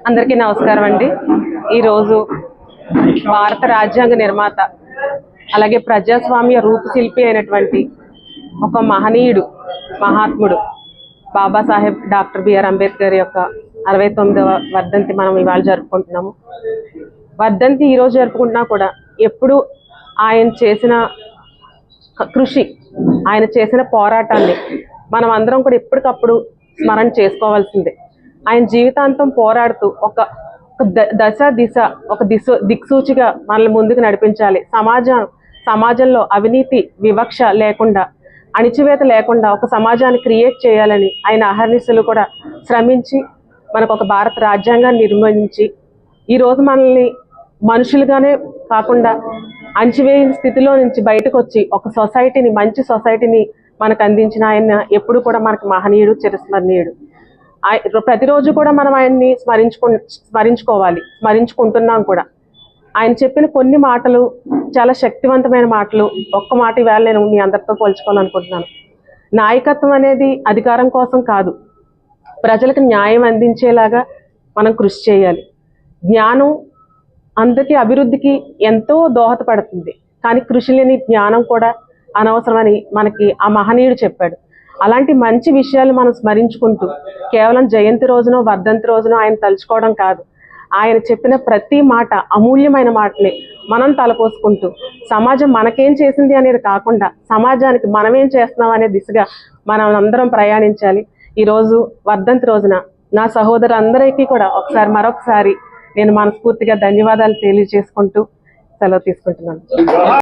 అందరికీ నమస్కారం అండి. ఈరోజు భారత రాజ్యాంగ నిర్మాత అలాగే ప్రజాస్వామ్య రూపశిల్పి అయినటువంటి ఒక మహనీయుడు, మహాత్ముడు బాబాసాహెబ్ డాక్టర్ బిఆర్ అంబేద్కర్ యొక్క 69వ వర్ధంతి మనం ఇవాళ జరుపుకుంటున్నాము. వర్ధంతి ఈరోజు జరుపుకుంటున్నా కూడా ఎప్పుడు ఆయన చేసిన కృషి, ఆయన చేసిన పోరాటాన్ని మనం అందరం కూడా ఎప్పటికప్పుడు స్మరణ చేసుకోవాల్సిందే. ఆయన జీవితాంతం పోరాడుతూ ఒక దిక్సూచిగా మనల్ని ముందుకు నడిపించాలి. సమాజంలో అవినీతి, వివక్ష లేకుండా, అణిచివేత లేకుండా ఒక సమాజాన్ని క్రియేట్ చేయాలని ఆయన అహర్నిశలు కూడా శ్రమించి మనకు ఒక భారత రాజ్యాంగాన్ని నిర్మించి ఈరోజు మనల్ని మనుషులుగానే కాకుండా అణిచివేయని స్థితిలో నుంచి బయటకు వచ్చి ఒక సొసైటీని, మంచి సొసైటీని మనకు అందించిన ఆయన ఎప్పుడు కూడా మనకు మహనీయుడు, చిరస్మరణీయుడు. ప్రతిరోజు కూడా మనం ఆయన్ని స్మరించుకుంటున్నాం కూడా. ఆయన చెప్పిన కొన్ని మాటలు చాలా శక్తివంతమైన మాటలు. ఒక్క మాట ఈవేళ నేను మీ అందరితో పోల్చుకోవాలనుకుంటున్నాను. నాయకత్వం అనేది అధికారం కోసం కాదు, ప్రజలకు న్యాయం అందించేలాగా మనం కృషి చేయాలి. జ్ఞానం అందరికీ అభివృద్ధికి ఎంతో దోహదపడుతుంది, కానీ కృషి లేని జ్ఞానం కూడా అనవసరమని మనకి ఆ మహనీయుడు చెప్పాడు. అలాంటి మంచి విషయాలు మనం స్మరించుకుంటూ కేవలం జయంతి రోజునో వర్ధంతి రోజునో ఆయన తలుచుకోవడం కాదు, ఆయన చెప్పిన ప్రతి మాట అమూల్యమైన మాటని మనం తలపోసుకుంటూ సమాజం మనకేం చేసింది అనేది కాకుండా సమాజానికి మనమేం చేస్తున్నాం అనే దిశగా మనం అందరం ప్రయాణించాలి. ఈరోజు వర్ధంతి రోజున నా సహోదరులందరికీ కూడా మరొకసారి నేను మనస్ఫూర్తిగా ధన్యవాదాలు తెలియజేసుకుంటూ సెలవు తీసుకుంటున్నాను.